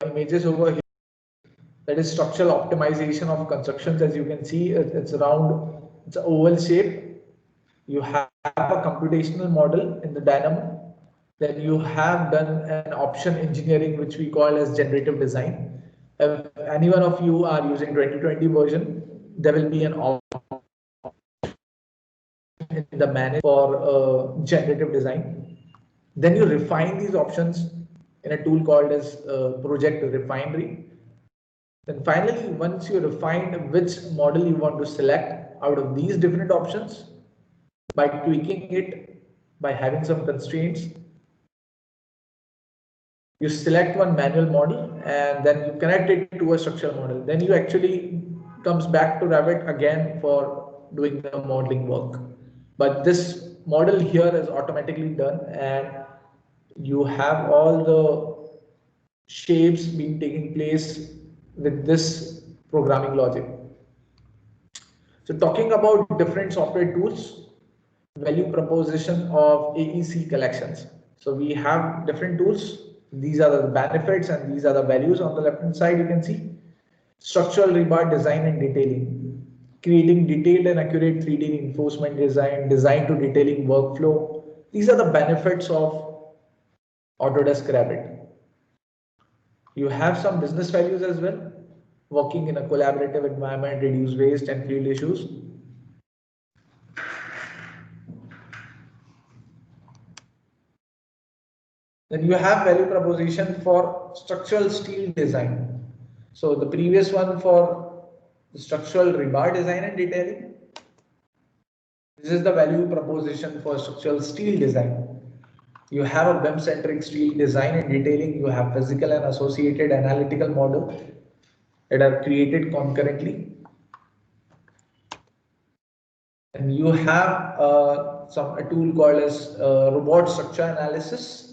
images over here. That is structural optimization of constructions. As you can see, it's round, it's an oval shape. You have a computational model in the Dynamo. Then you have done an option engineering, which we call as generative design. If any one of you are using 2020 version, there will be an option in the manage for generative design. Then you refine these options in a tool called as Project Refinery. Then finally, once you refine which model you want to select out of these different options, by tweaking it, by having some constraints, you select one manual model and then you connect it to a structural model. Then you actually comes back to Revit again for doing the modeling work. But this model here is automatically done and you have all the shapes being taking place with this programming logic. So talking about different software tools, value proposition of AEC collections. So we have different tools. These are the benefits and these are the values. On the left hand side, you can see structural rebar design and detailing, creating detailed and accurate 3D reinforcement design, design to detailing workflow. These are the benefits of Autodesk Revit. You have some business values as well. Working in a collaborative environment, reduce waste and field issues. Then you have value proposition for structural steel design. So the previous one for the structural rebar design and detailing. This is the value proposition for structural steel design. You have a BIM-centric steel design and detailing. You have physical and associated analytical model that are created concurrently. And you have a tool called as robot structure analysis.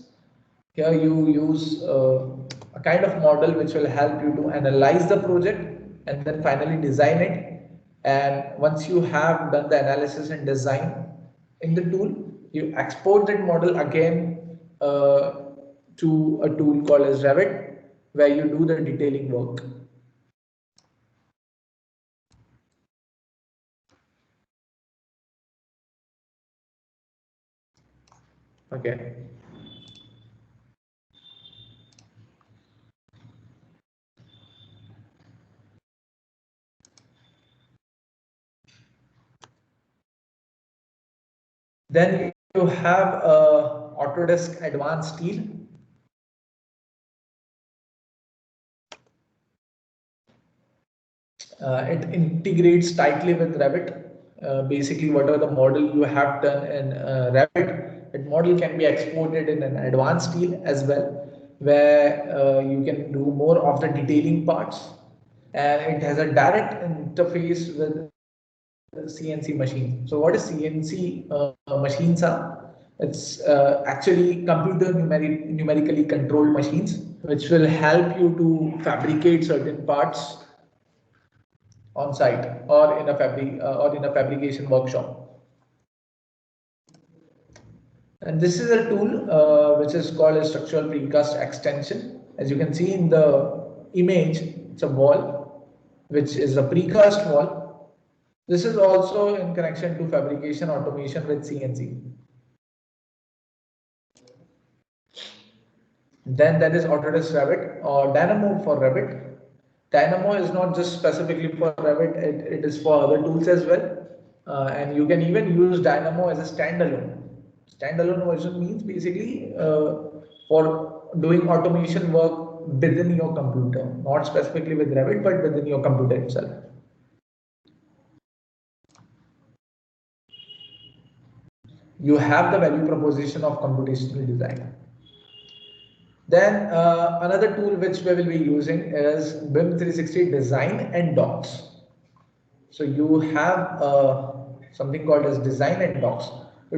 Here you use a kind of model which will help you to analyze the project and then finally design it. And once you have done the analysis and design in the tool, you export that model again to a tool called as Revit, where you do the detailing work. Okay. Then you have Autodesk Advanced Steel. It integrates tightly with Revit. Basically, whatever the model you have done in Revit, that model can be exported in an Advanced Steel as well, where you can do more of the detailing parts. And it has a direct interface with CNC machine. So what is CNC machines are? It's actually computer numerically controlled machines, which will help you to fabricate certain parts on site or in a fabrication workshop. And this is a tool which is called a structural precast extension. As you can see in the image, it's a wall, which is a precast wall. This is also in connection to fabrication automation with CNC. Then that is Autodesk Revit or Dynamo for Revit. Dynamo is not just specifically for Revit, it is for other tools as well. And you can even use Dynamo as a standalone. Standalone version means basically for doing automation work within your computer, not specifically with Revit, but within your computer itself. You have the value proposition of computational design. Then another tool which we will be using is BIM 360 Design and Docs. So you have something called as Design and Docs.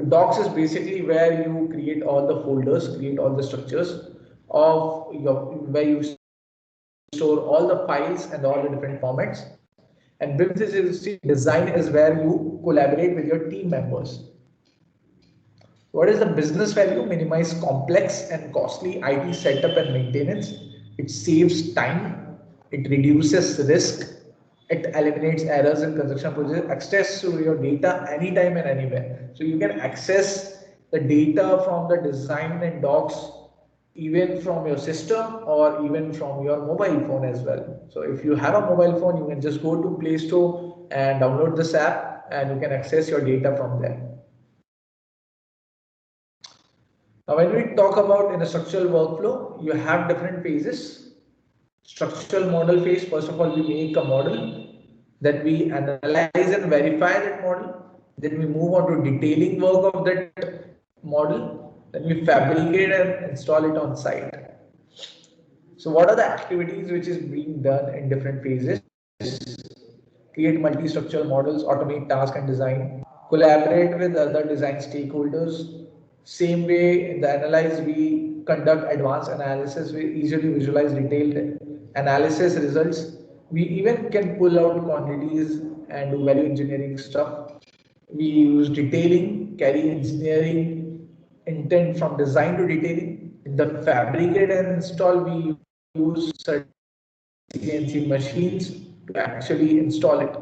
Docs is basically where you create all the folders, create all the structures of where you store all the files and all the different formats. And BIM 360 Design is where you collaborate with your team members. What is the business value? Minimize complex and costly IT setup and maintenance. It saves time, it reduces risk, it eliminates errors in construction project, access to your data anytime and anywhere. So you can access the data from the design and docs even from your system or even from your mobile phone as well. So if you have a mobile phone, you can just go to Play Store and download this app and you can access your data from there. Now, when we talk about in a structural workflow, you have different phases. Structural model phase, first of all, we make a model, then we analyze and verify that model, then we move on to detailing work of that model, then we fabricate and install it on site. So what are the activities which is being done in different phases? Create multi-structural models, automate task and design, collaborate with other design stakeholders. Same way in the analyze, we conduct advanced analysis, we easily visualize detailed analysis results. We even can pull out quantities and do value engineering stuff. We use detailing, carry engineering intent from design to detailing. In the fabricate and install, we use certain CNC machines to actually install it.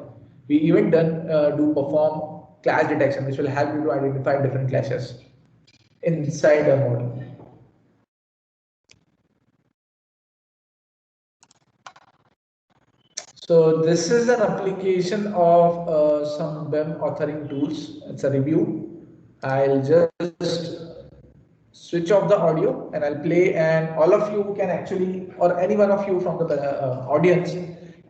We even do perform clash detection, which will help you to identify different clashes inside a model. So this is an application of some BIM authoring tools. It's a review. I'll just switch off the audio and I'll play, and all of you can actually, or any one of you from the audience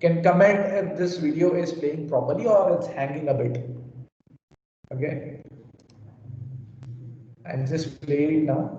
can comment if this video is playing properly or it's hanging a bit. Okay, and just play it now.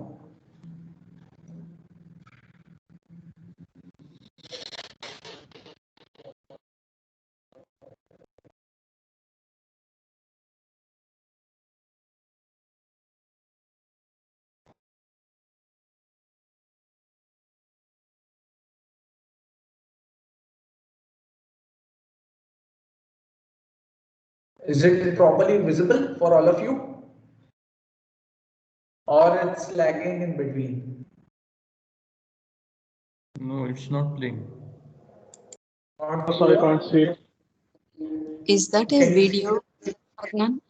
Is it properly visible for all of you, or it's lagging in between? No, it's not playing. Sorry, I can't see it. Is that a Can you see video, Adnan?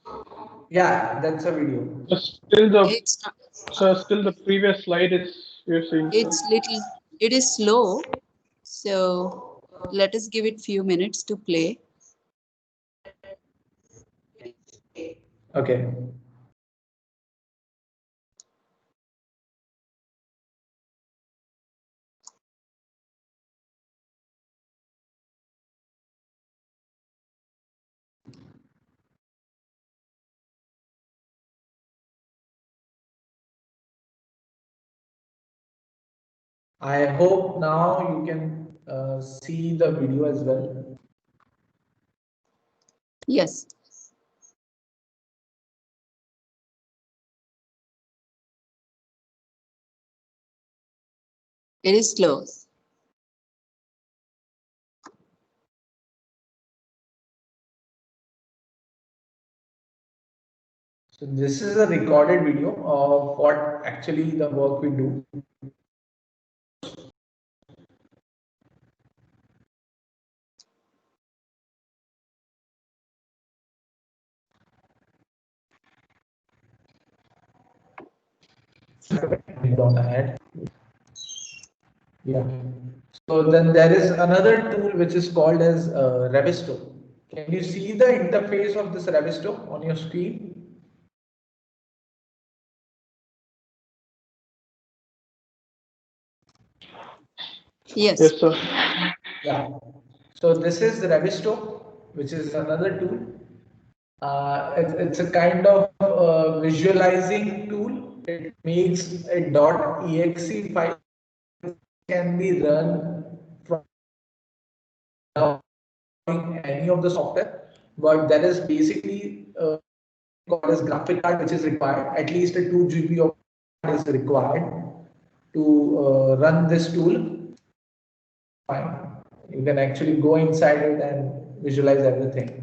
Yeah, that's a video. Still the It's not, so still the previous slide is you're seeing. it is slow. So let us give it few minutes to play. Okay. I hope now you can see the video as well. Yes. It is slow. So this is a recorded video of what actually the work we do. On ahead. Yeah. So then there is another tool which is called as Revisto. Can you see the interface of this Revisto on your screen? Yes. Yes, sir. Yeah. So this is Revisto, which is another tool. It's a kind of visualizing tool. It makes a .exe file can be run from any of the software, but there is basically called as graphic card which is required. At least a 2 GB of is required to run this tool. Fine, you can actually go inside it and visualize everything.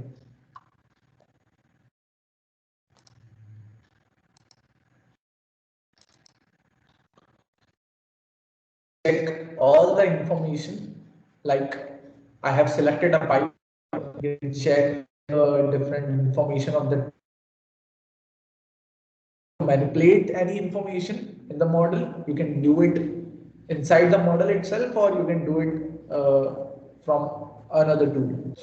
check all the information. Like I have selected a pipe, you can check different information of the manipulate any information in the model. You can do it inside the model itself, or you can do it from another tool.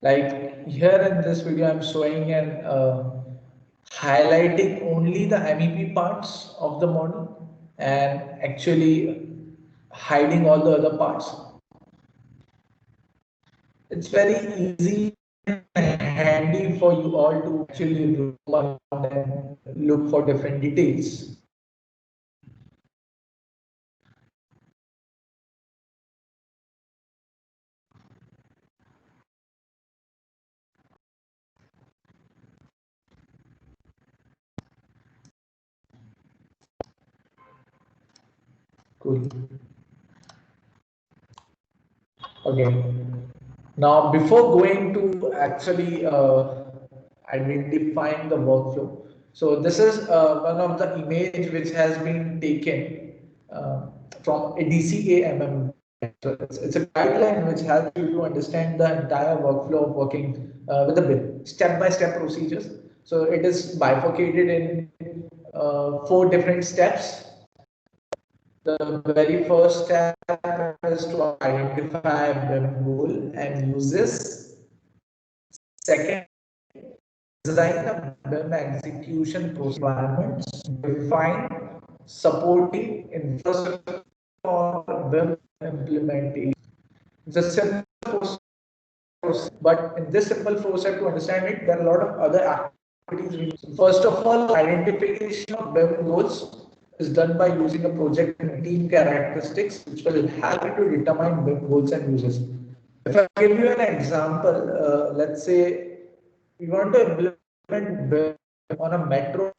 Like here in this video, I'm showing and highlighting only the MEP parts of the model and actually hiding all the other parts. It's very easy and handy for you all to actually roam around and look for different details. Cool. Okay. Now, before going to actually identifying the workflow, so this is one of the image which has been taken from a DCAMM. So it's a guideline which helps you to understand the entire workflow of working with the BIM, step-by-step procedures. So it is bifurcated in 4 different steps. The very first step is to identify BIM goal and uses. Second, design a BIM execution process requirements, define supporting infrastructure for BIM implementation. It's a simple process, but in this simple process, to understand it, there are a lot of other activities. First of all, identification of BIM goals is done by using a project and team characteristics, which will help you to determine BIM goals and uses. If I give you an example, let's say we want to implement BIM on a metro.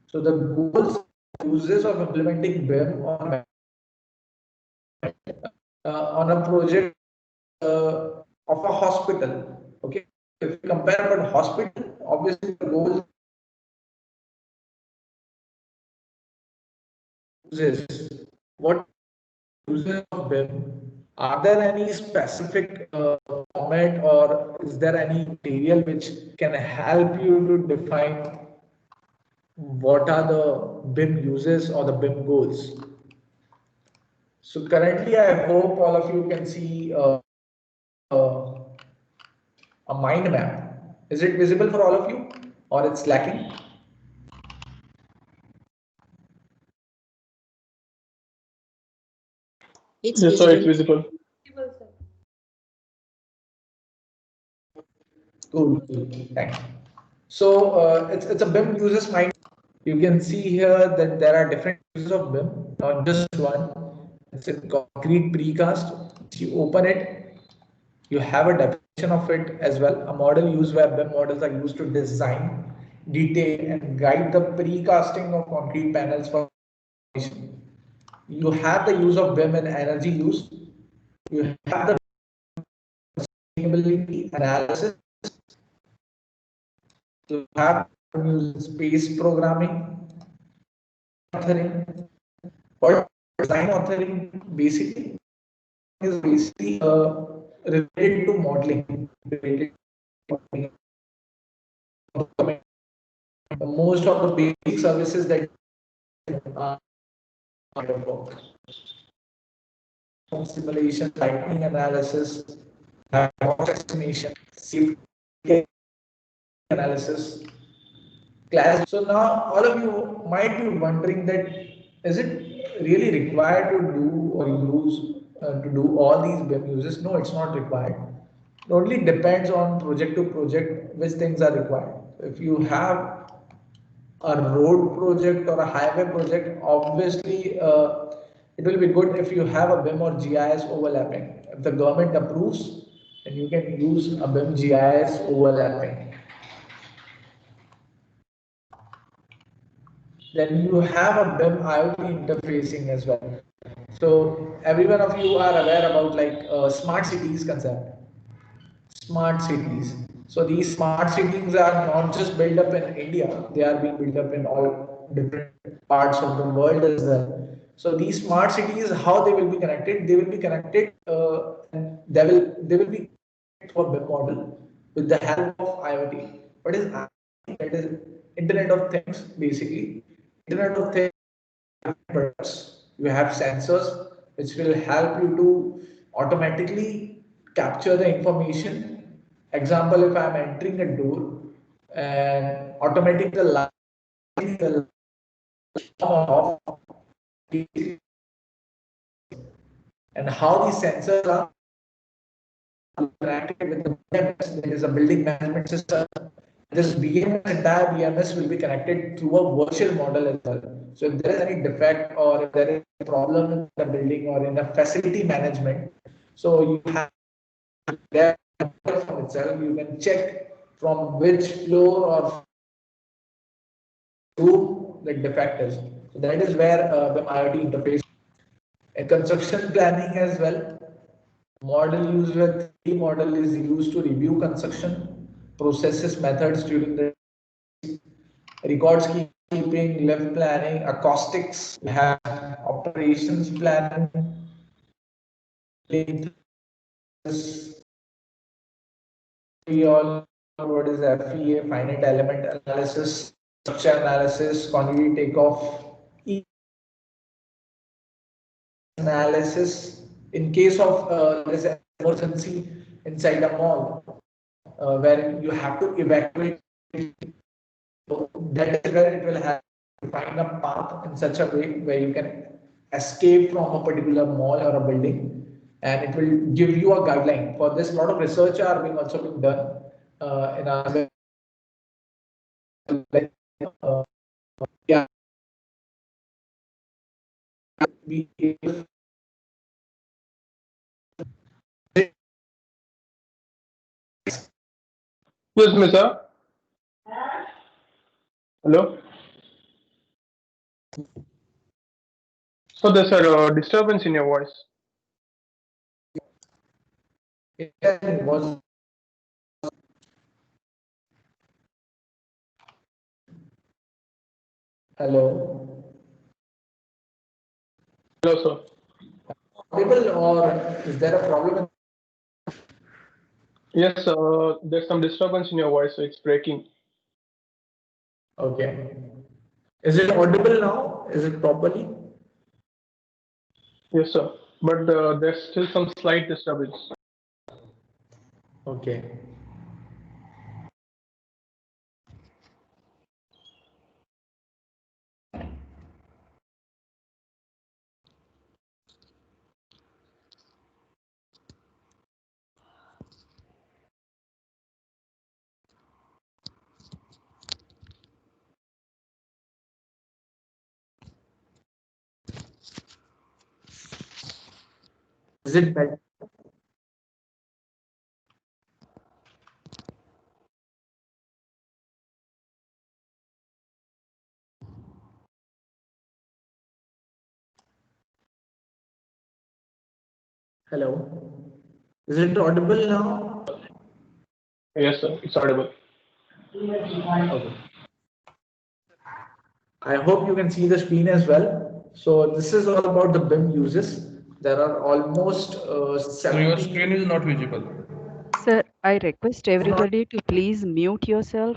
So the goals uses of implementing BIM on a project of a hospital. Okay, if you compare about hospital, obviously the goals uses what uses of BIM. Are there any specific format, or is there any material which can help you to define what are the BIM uses or the BIM goals? So currently, I hope all of you can see uh, a mind map. Is it visible for all of you, or it's lacking? It's Yes, sir, it's visible. visible. Cool. Thanks. So it's a BIM uses mind. You can see here that there are different uses of BIM, not just one. It's a concrete precast. You open it, you have a definition of it as well. A model used where BIM models are used to design, detail, and guide the precasting of concrete panels for automation. You have the use of BIM in energy use. You have the sustainability analysis. You have space programming, authoring. What design authoring basically is basically related to modeling, related to modeling. Most of the basic services that are part of work. Simulation, lightning analysis, cost estimation, safety analysis, class. So now all of you might be wondering that is it really required to do or use to do all these BIM uses? No, it's not required. It only depends on project to project which things are required. If you have a road project or a highway project, obviously it will be good if you have a BIM or GIS overlapping. If the government approves, then you can use a BIM GIS overlapping. Then you have a BIM IoT interfacing as well. So every one of you are aware about like smart cities concept. smart cities. So these smart cities are not just built up in India, they are being built up in all different parts of the world as well. So these smart cities, how they will be connected? They will be connected, and they will be connected for BIM model with the help of IoT. What is IoT? That is Internet of Things, basically. Internet of Things products. You have sensors which will help you to automatically capture the information. Example, if I'm entering a door and automatic the light, the off, and how these sensors are interacted with the BMS, there is a building management system. This BMS, entire BMS will be connected through a virtual model as well. So if there is any defect or if there is a problem in the building or in the facility management, so you have that from itself, you can check from which floor or room the defect is. So that is where the IoT interface and construction planning as well. Model used with 3D model is used to review construction processes methods during the records keeping, lift planning, acoustics, we have operations planning, we all know what is FEA, finite element analysis, structure analysis, quantity takeoff, analysis. In case of there is an emergency inside a mall where you have to evacuate, so that is where it will have to find a path in such a way where you can escape from a particular mall or a building, and it will give you a guideline. For this, a lot of research are being also being done in our uh, yeah, be able Excuse me, sir. Hello. So there's a disturbance in your voice. was hello Hello, sir. audible or is there a problem? Yes, there's some disturbance in your voice, so it's breaking. Okay. Is it audible now? Is it properly? Yes, sir. But there's still some slight disturbance. Okay. Is it better? Hello. Is it audible now? Yes, sir. It's audible. Okay. I hope you can see the screen as well. So this is all about the BIM uses. There are almost So your screen is not visible. Sir, I request everybody to please mute yourself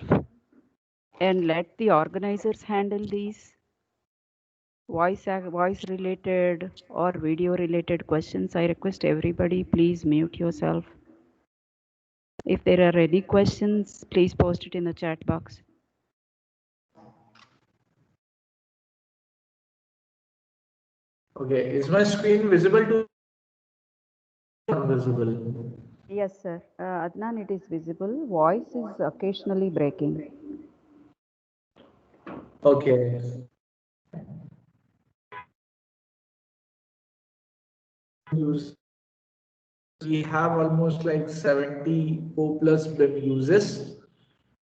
and let the organizers handle these voice related or video related questions. I request everybody please mute yourself. If there are any questions, please post it in the chat box. Okay, is my screen visible to visible? Yes, sir. Adnan, it is visible. Voice is occasionally breaking. Okay. We have almost like 74 plus BIM uses,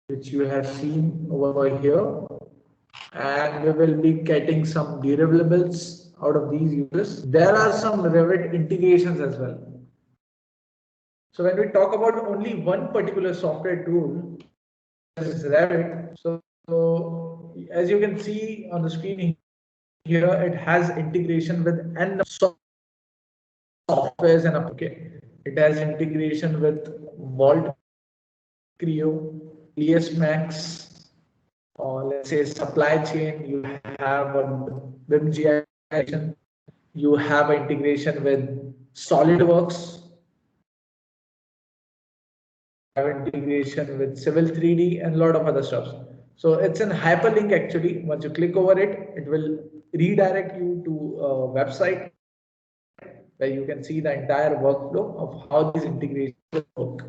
which you have seen over here. And we will be getting some deliverables out of these uses. There are some Revit integrations as well. So when we talk about only one particular software tool, is Revit. So as you can see on the screen here, it has integration with n softwares and okay. It has integration with Vault, Creo, ES Max, or let's say supply chain. You have a BIM integration. You have an integration with SolidWorks. Have integration with Civil 3D and a lot of other stuff. So it's an hyperlink actually. Once you click over it, it will redirect you to a website where you can see the entire workflow of how these integrations work.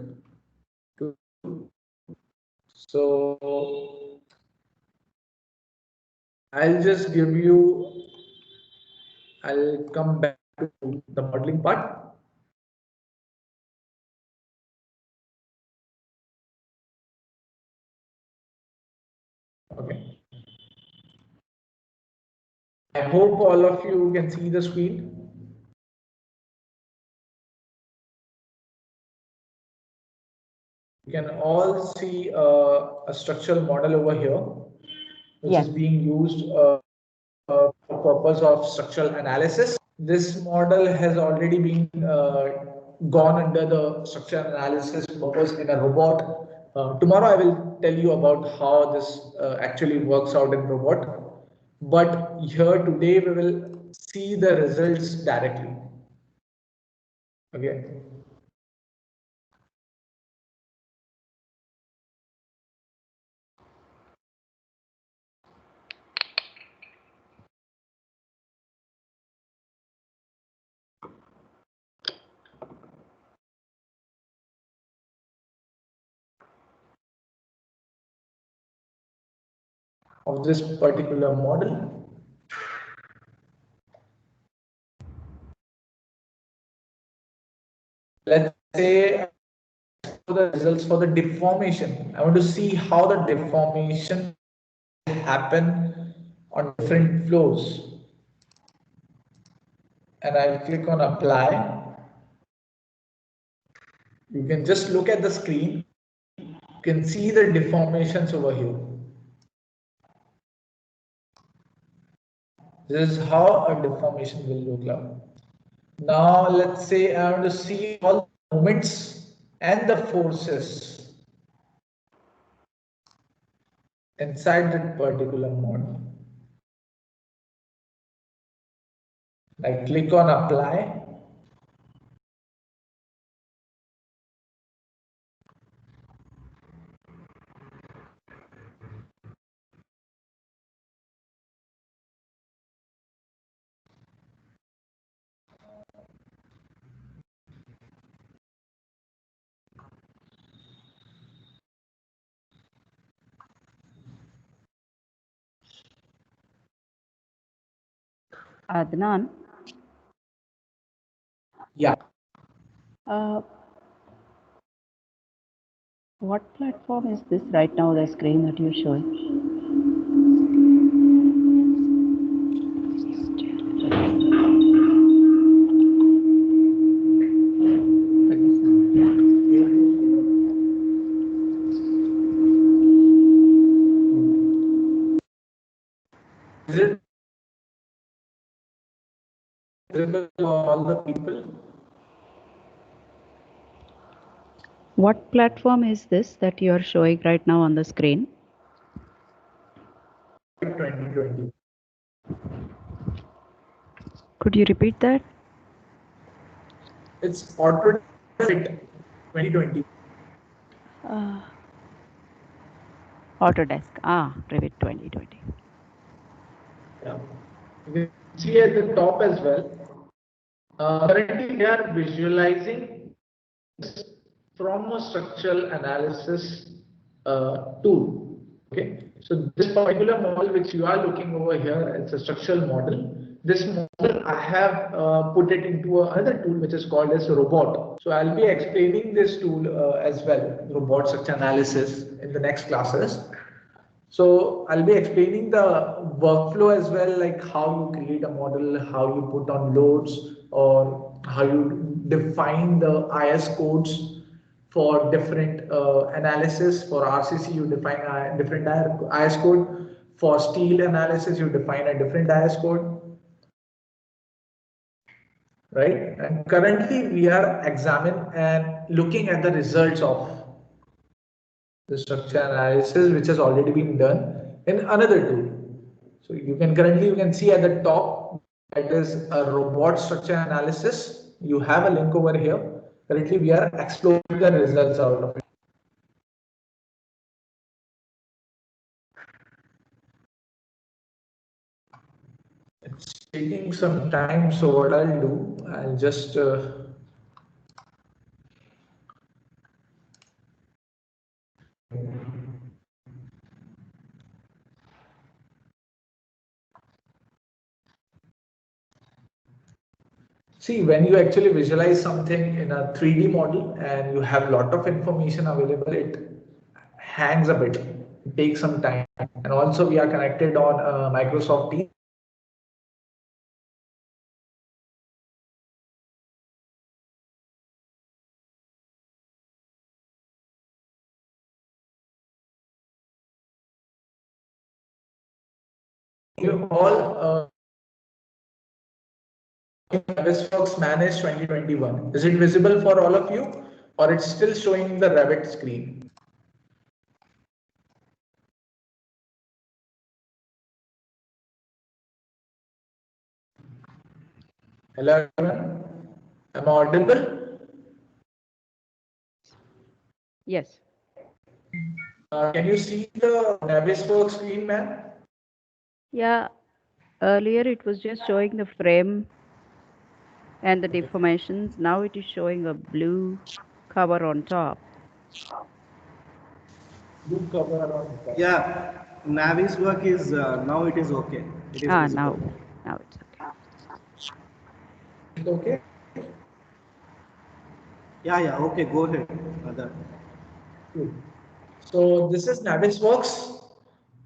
So I'll just give you, I'll come back to the modeling part. Okay. I hope all of you can see the screen. You can all see a structural model over here, which is being used for purpose of structural analysis. This model has already been gone under the structural analysis purpose in a robot. Tomorrow I will tell you about how this actually works out in robot. But here today we will see the results directly. Okay. Of this particular model. Let's say the results for the deformation. I want to see how the deformation happen on different flows. And I'll click on apply. You can just look at the screen. You can see the deformations over here. This is how a deformation will look like. Now let's say I want to see all the moments and the forces inside that particular model. I click on apply. Adnan, Yeah. what platform is this right now, the screen that you're showing? Is it visible to all the people? What platform is this that you are showing right now on the screen? 2020. Could you repeat that? It's Autodesk 2020. Autodesk. Revit 2020. Yeah. You can see at the top as well. Currently, we are visualizing from a structural analysis tool. Okay, so this particular model which you are looking over here, it's a structural model. This model I have put it into another tool which is called as robot. So I'll be explaining this tool as well, robot structure analysis, in the next classes. So I'll be explaining the workflow as well, like how you create a model, how you put on loads, or how you define the IS codes For different analysis, for RCC, you define a different IS code. For steel analysis, you define a different IS code. Right? And currently we are examining and looking at the results of the structure analysis, which has already been done in another tool. So you can see at the top, that is a robot structure analysis. You have a link over here. Currently we are exploring the results out of it. It's taking some time, so what I'll do, I'll just see, when you actually visualize something in a 3D model and you have a lot of information available, it hangs a bit, it takes some time. And also we are connected on Microsoft Teams. You all Navisworks Manage 2021. Is it visible for all of you, or it's still showing the Revit screen? Hello, everyone. Am I audible? Yes. Can you see the Navisworks screen, ma'am? Yeah. Earlier it was just showing the frame and the deformations. Now it is showing a blue cover on top. Blue cover on top. Yeah, Navisworks is now it is okay. It is visible. Now it's okay. It's okay. Yeah, okay, go ahead. Other. Good. So this is Navisworks.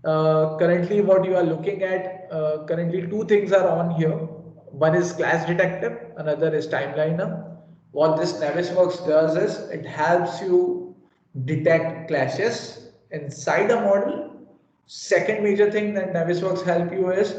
Currently what you are looking at, currently two things are on here. One is Clash Detective, another is Timeliner. What this Navisworks does is it helps you detect clashes inside a model. Second major thing that Navisworks help you is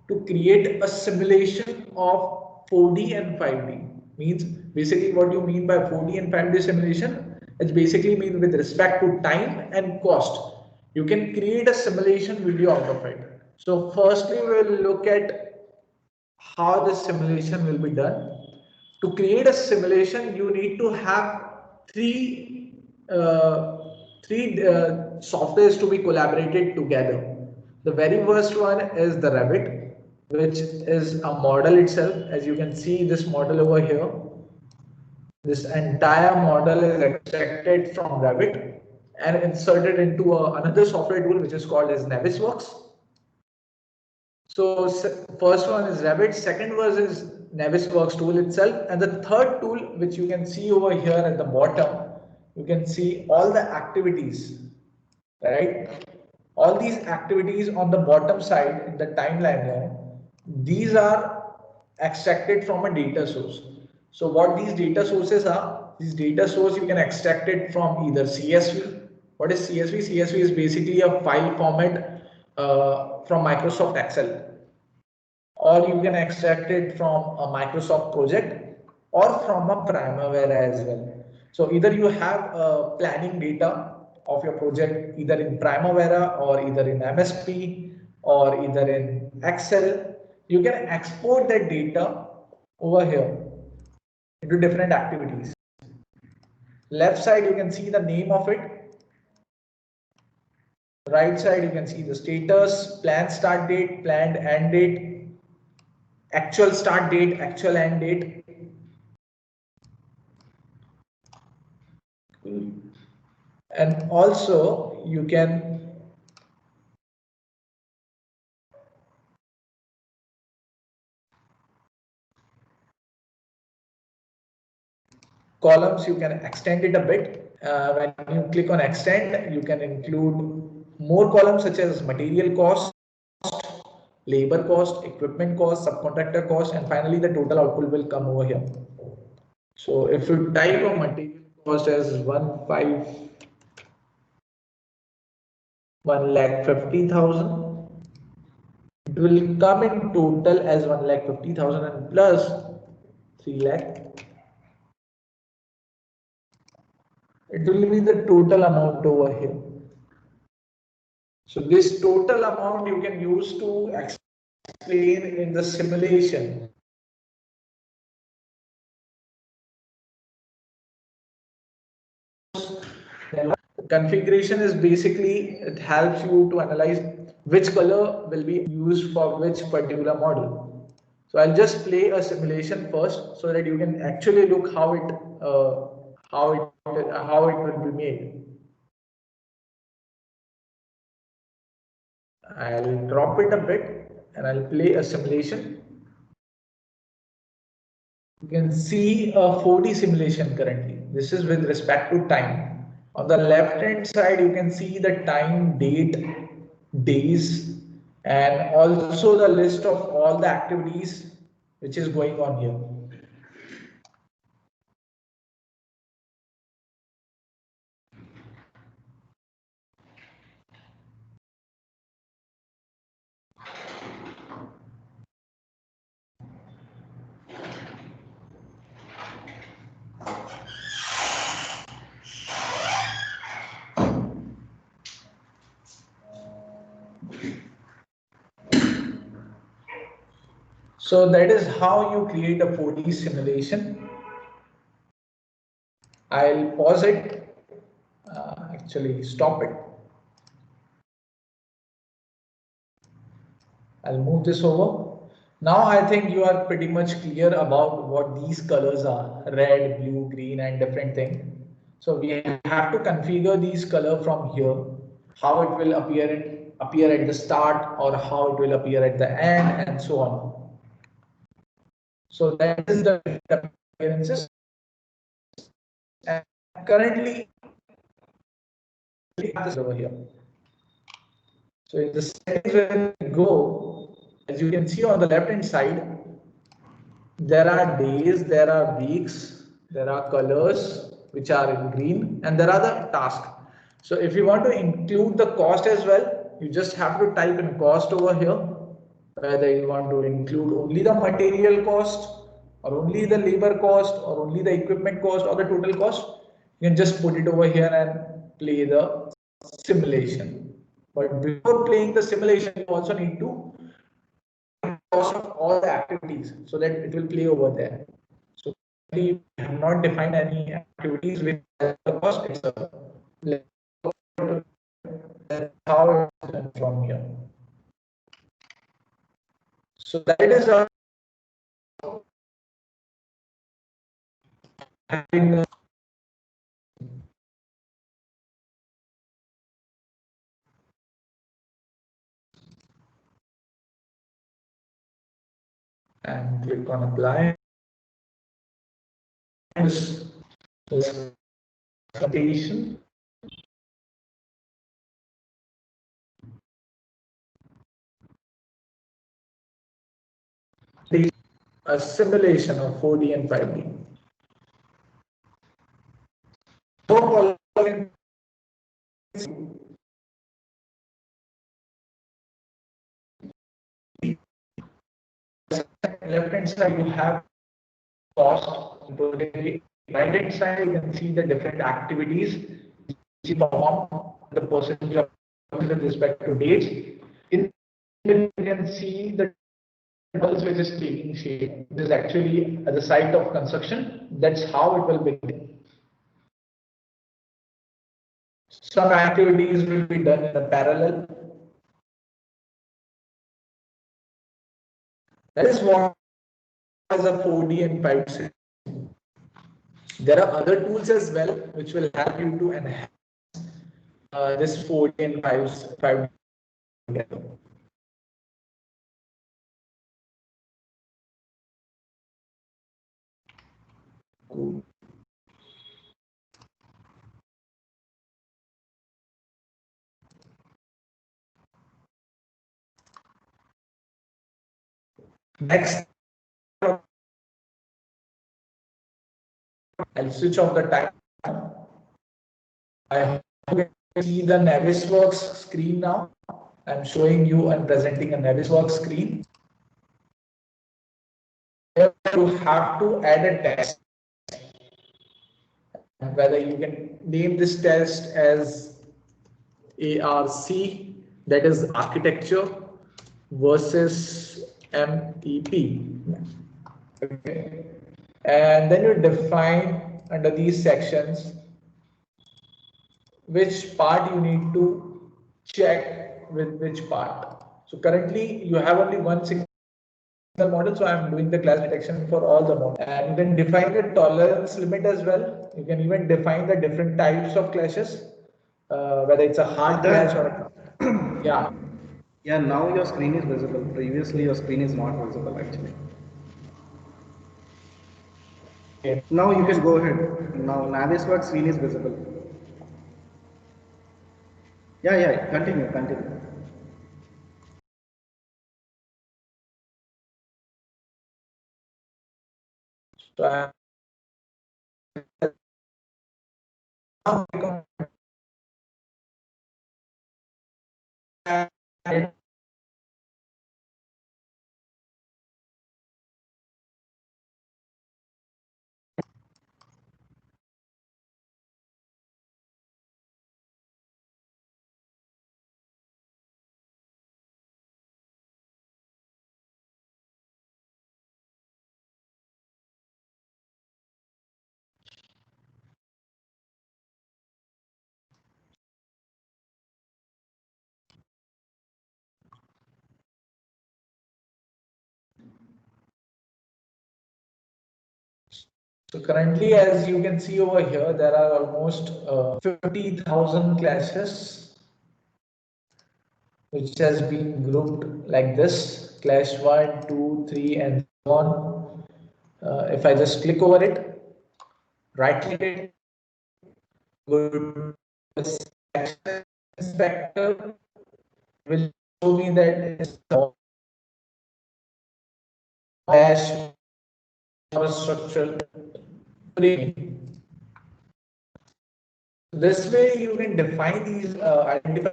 to create a simulation of 4D and 5D. Means basically what you mean by 4D and 5D simulation, it basically means with respect to time and cost. You can create a simulation video out of it. So firstly, we'll look at how this simulation will be done. To create a simulation, you need to have three softwares to be collaborated together. The very first one is the Revit, which is a model itself. As you can see this model over here, this entire model is extracted from Revit and inserted into another software tool which is called as Navisworks. So first one is Revit, second one is Navisworks tool itself, and the third tool which you can see over here at the bottom, you can see all the activities, right? All these activities on the bottom side in the timeline here, these are extracted from a data source. So what these data sources are, these data source you can extract it from either CSV. What is CSV? CSV is basically a file format from Microsoft Excel, or you can extract it from a Microsoft project or from a Primavera as well. So either you have planning data of your project either in Primavera or either in MSP or either in Excel. You can export that data over here into different activities. Left side you can see the name of it. Right side you can see the status, planned start date, planned end date, actual start date, actual end date. And also you can columns, you can extend it a bit. When you click on extend, you can include more columns such as material cost, labor cost, equipment cost, subcontractor cost, and finally the total output will come over here. So if you type a material cost as 1,50,000. It will come in total as 1,50,000 and plus 3 lakh. It will be the total amount over here. So this total amount you can use to explain in the simulation. The configuration is basically, it helps you to analyze which color will be used for which particular model. So I'll just play a simulation first so that you can actually look how it will be made. I'll drop it a bit and I'll play a simulation. You can see a 4D simulation currently. This is with respect to time. On the left hand side, you can see the time, date, days, and also the list of all the activities which is going on here. So that is how you create a 4D simulation. I'll pause it, actually stop it. I'll move this over. Now I think you are pretty much clear about what these colors are: red, blue, green, and different things. So we have to configure these color from here, how it will appear at the start or how it will appear at the end and so on. So that is the appearances. And currently we have this over here. So in the settings where we go, as you can see on the left hand side, there are days, there are weeks, there are colors which are in green, and there are the tasks. So if you want to include the cost as well, you just have to type in cost over here, whether you want to include only the material cost or only the labor cost or only the equipment cost or the total cost. You can just put it over here and play the simulation. But before playing the simulation, you also need to cost of all the activities so that it will play over there. So we have not defined any activities with the cost. It's how it's done from here. So that is having and click on apply. This presentation. A simulation of 4D and 5D. Left hand side you have cost. Right hand side you can see the different activities which perform, the percentage of with respect to dates. In you can see the pulse which is taking shape. This is actually at the site of construction. That's how it will begin. Some activities will be done in a parallel. That is what is a 4D and 5D. There are other tools as well which will help you to enhance this 4D and 5D together. Cool. Next, I'll switch off the time. I hope you can see the Navisworks screen now. I'm showing you and presenting a Navisworks screen. You have to add a test. Whether you can name this test as ARC, that is architecture, versus MEP. Okay. And then you define under these sections which part you need to check with which part. So currently you have only one single model, so I'm doing the clash detection for all the models. And you can define the tolerance limit as well. You can even define the different types of clashes, whether it's a hard clash or yeah. Yeah, now your screen is visible. Previously, your screen is not visible actually. Okay. Now you can go ahead. Now Navisworks screen is visible. Yeah, continue. So I So currently, as you can see over here, there are almost 50,000 clashes, which has been grouped like this: clash 1, 2, 3, and so on. If I just click over it, right click it, go to the inspector, will show me that it's a clash or structural. This way you can define these identify,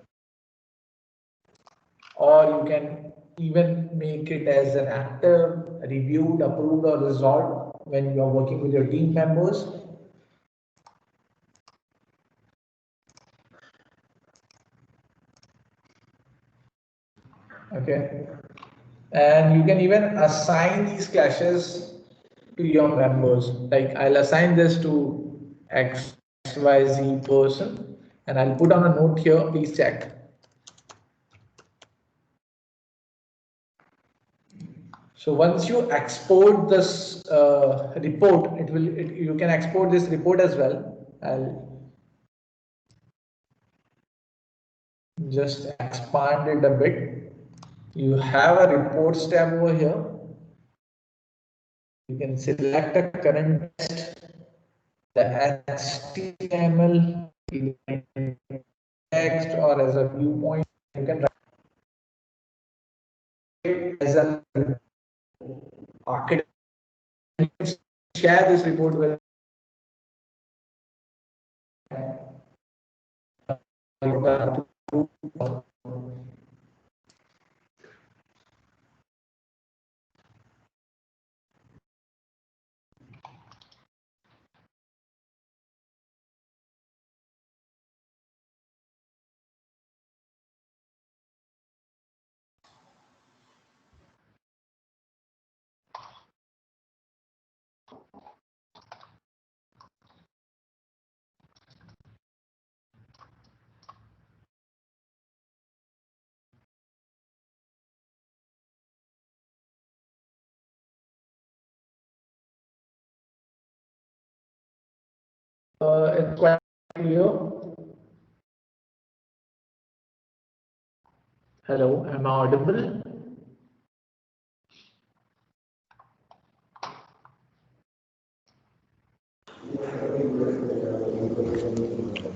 or you can even make it as an active, reviewed, approved, or resolved when you are working with your team members. Okay, and you can even assign these clashes to your members. Like I'll assign this to XYZ person, and I'll put on a note here. Please check. So once you export this report, you can export this report as well. I'll just expand it a bit. You have a reports tab over here. You can select a current test, the HTML, text, or as a viewpoint. You can write it as an architect. You can share this report with it's quite clear. Hello, am I audible?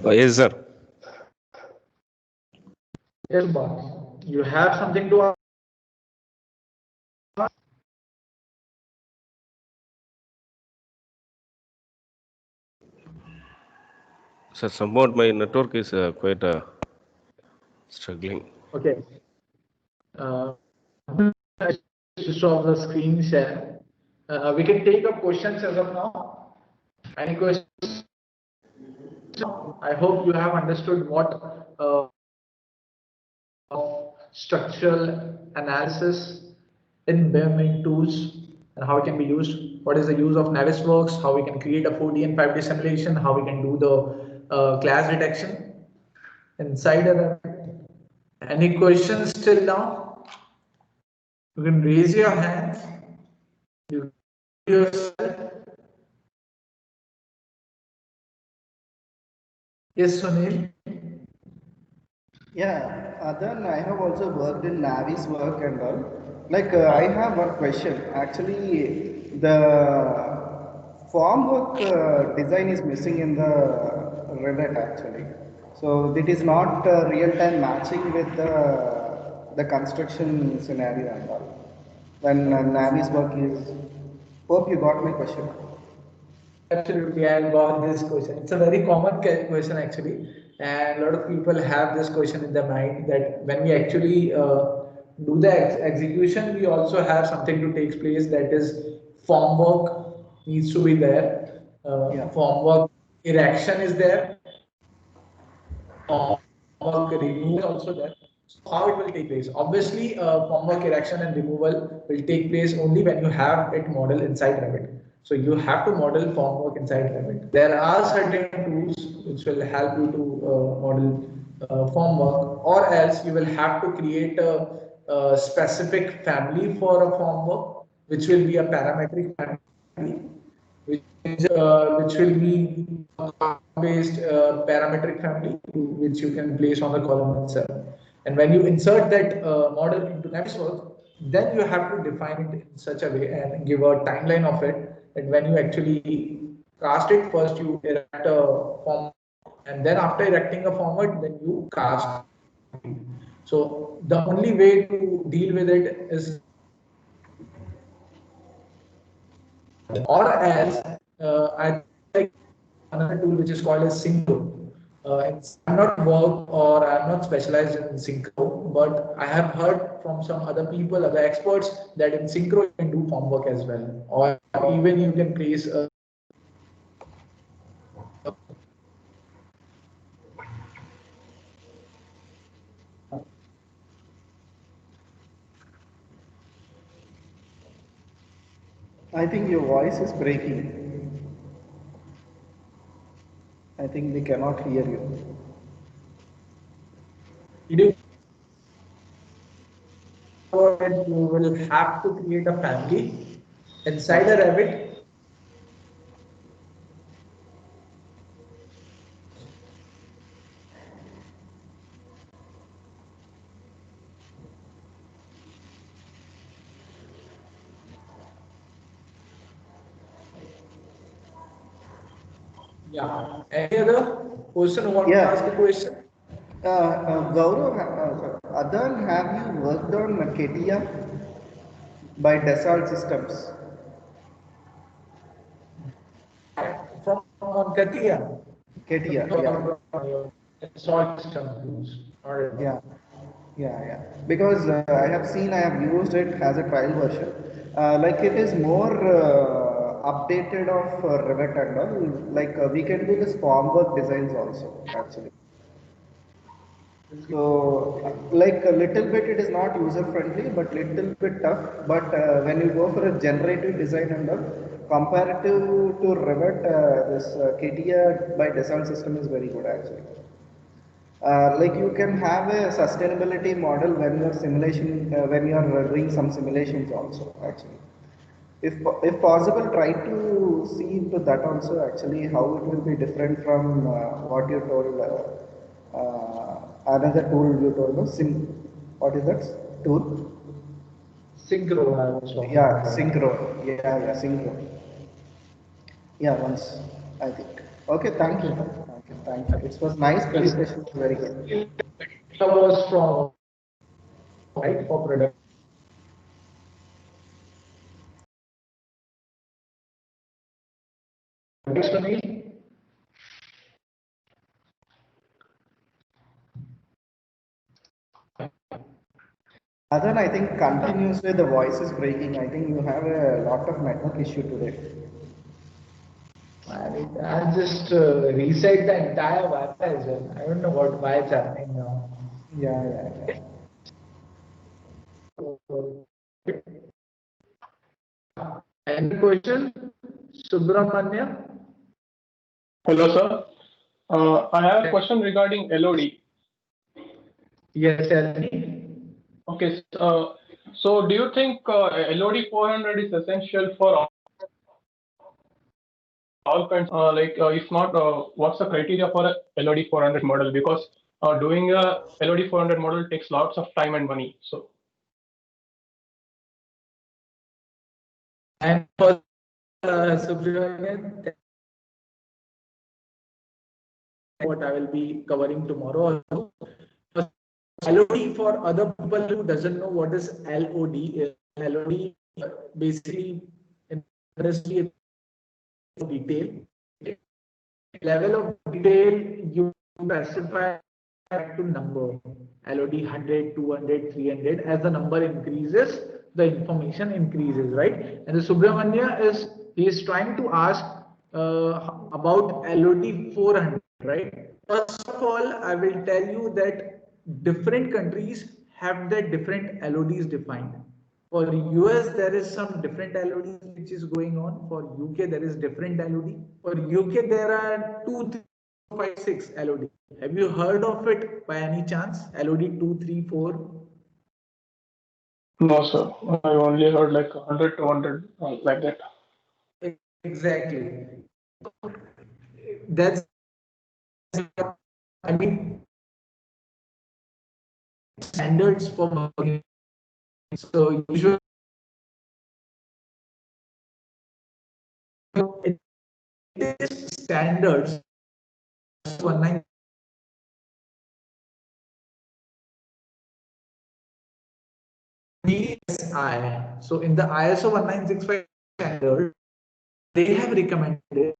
Yes, sir. Yes, boss. You have something to ask? Sir, somewhat my network is quite struggling. Okay. To stop the screen share. We can take up questions as of now. Any questions? I hope you have understood what structural analysis in BIM tools and how it can be used. What is the use of Navisworks? How we can create a 4D and 5D simulation? How we can do the class detection inside a. Any questions till now? You can raise your hands. You yourself. Yes, Sunil. Yeah, then I have also worked in Navis work and all. Like I have one question. Actually, the form work design is missing in the Revit actually. So it is not real time matching with the construction scenario and all. When Navis work is. Hope you got my question. Absolutely, I got this question. It's a very common question actually, and a lot of people have this question in their mind that when we actually do the execution, we also have something to take place, that is form work needs to be there. Form work erection is there. Form work removal is also there. So how it will take place? Obviously, form work erection and removal will take place only when you have it model inside Revit. So you have to model form work inside Revit. There are certain tools which will help you to model form work, or else you will have to create a specific family for a form work, which will be a parametric family, which will be a based parametric family which you can place on the column itself. And when you insert that model into Navisworks, then you have to define it in such a way and give a timeline of it that when you actually cast it, first you erect a form, and then after erecting a format, then you cast. So the only way to deal with it is, or else I like another tool which is called as Synchro. I'm not work or I'm not specialized in Synchro, but I have heard from some other people, other experts, that in Synchro you can do form work as well, or even you can place a. I think your voice is breaking. I think we cannot hear you. You will have to create a family inside a Revit. Yeah. Any other person who want to ask a question? Gaurav, Adan, have you worked on CATIA by Dassault Systems? From Katia. CATIA, yeah. Salt systems. Yeah, yeah. Because I have seen, I have used it as a trial version. Like it is more updated of Revit and all. Like we can do this form work designs also, actually. So, like a little bit, it is not user friendly, but little bit tough. But when you go for a generative design and all, comparative to Revit, this CATIA by Dassault system is very good actually. Like you can have a sustainability model when you're simulation, when you're doing some simulations also actually. If possible, try to see into that also actually how it will be different from what you told. Another tool you told us, what is that tool? Synchro. Yeah, Synchro. Yeah, Synchro. Yeah, once I think. Okay, thank you. Thank you. It was nice presentation. Very good. That was from, right, for product. Next one is Adhan, I think continuously the voice is breaking. I think you have a lot of network issue today. I just reset the entire Wi-Fi as well. I don't know why it's happening now. Yeah. Any question, Subramanya? Hello, sir. I have a question regarding LOD. Yes, tell me. Okay, so do you think LOD 400 is essential for all kinds? If not, what's the criteria for a LOD 400 model? Because doing a LOD 400 model takes lots of time and money. So. And for Subramanya, what I will be covering tomorrow also. LOD for other people who doesn't know what is LOD. LOD basically in industry detail. Level of detail you specify to number LOD 100, 200, 300. As the number increases, the information increases, right? And the Subramanya he is trying to ask about LOD 400, right? First of all, I will tell you that different countries have their different LODs defined. For US, there is some different LOD which is going on. For UK, there is different LOD. For UK, there are 2, 3, 5, 6 LOD. Have you heard of it by any chance? LOD 2, 3, 4? No, sir. I only heard like 100, 200, like that. Exactly. That's, I mean, standards for working. So usually it is standards 19 PSI. So in the ISO 1965 standard, they have recommended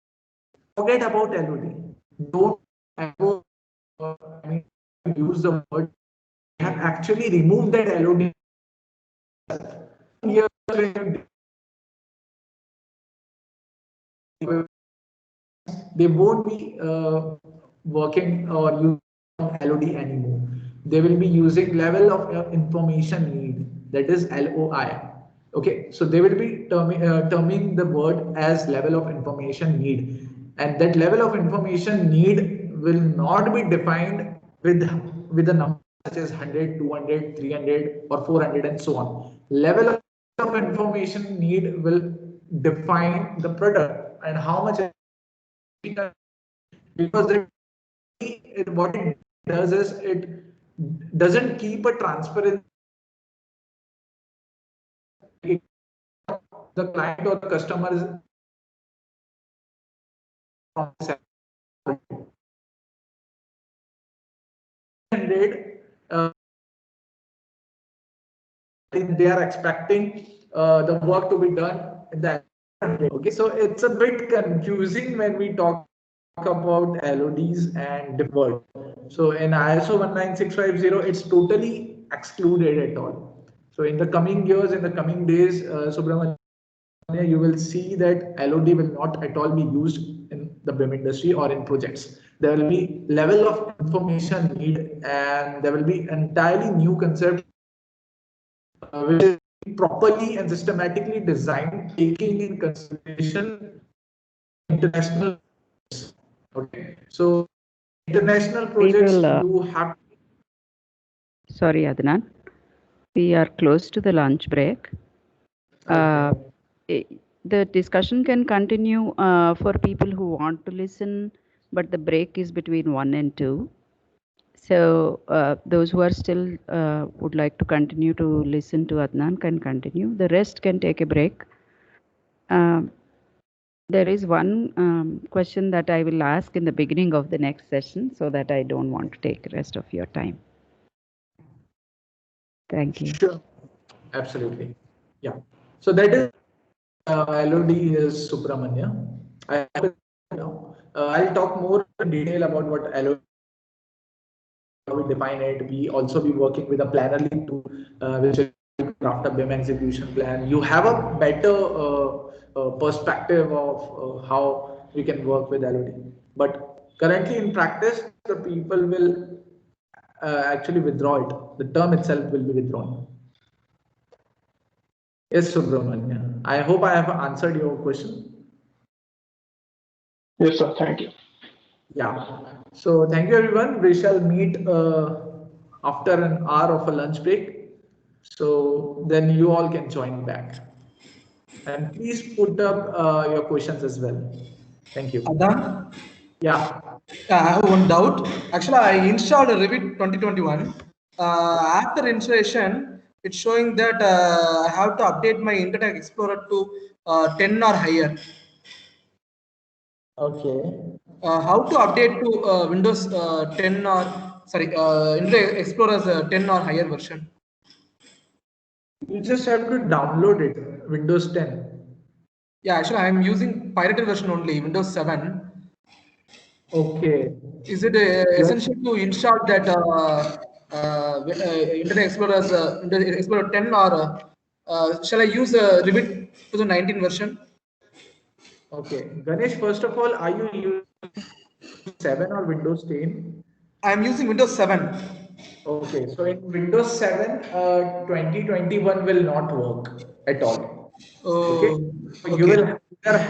forget about LOD. Don't ever use the word. They have actually removed that LOD. They won't be working or using LOD anymore. They will be using level of information need, that is LOI. Okay, so they will be terming the word as level of information need, and that level of information need will not be defined with a number such as 100, 200, 300 or 400 and so on. Level of information need will define the product and how much, because what it does is it doesn't keep a transparent, the client or the customer is they are expecting the work to be done in that. Okay, so it's a bit confusing when we talk about LODs and the word. So in ISO 19650, it's totally excluded at all. So in the coming years, in the coming days, Subramanya, you will see that LOD will not at all be used in the BIM industry or in projects. There will be level of information need, and there will be entirely new concept which is properly and systematically designed, taking in consideration international. Okay, so international We projects will, you have. Sorry, Adnan. We are close to the lunch break. The discussion can continue for people who want to listen, but the break is between 1 and 2. So those who are still would like to continue to listen to Adnan can continue. The rest can take a break. There is one question that I will ask in the beginning of the next session, so that I don't want to take the rest of your time. Thank you. Sure, absolutely. Yeah. So that is LOD is Subramanya. I'll talk more in detail about what LOD we define it. We also be working with a Plannerly tool, which will craft a BIM execution plan. You have a better perspective of how we can work with LOD. But currently in practice, the people will actually withdraw it. The term itself will be withdrawn. Yes, Subramanya. I hope I have answered your question. Yes, sir. Thank you. Yeah. So thank you, everyone. We shall meet after an hour of a lunch break. So then you all can join back. And please put up your questions as well. Thank you. Adam, Yeah. I have one doubt. Actually, I installed Revit 2021. After installation, it's showing that I have to update my Internet Explorer to 10 or higher. Okay. How to update to Windows 10 or sorry, Internet Explorer's 10 or higher version? You just have to download it, Windows 10. Yeah, actually, I'm using pirated version only, Windows 7. Okay. Is it essential to install that Internet Explorer's Internet Explorer 10 or shall I use Revit 2019 version? Okay. Ganesh, first of all, are you using 7 or Windows 10? I'm using Windows 7. Okay, so in Windows 7, 2021 will not work at all. Okay, Oh, so you okay. will either have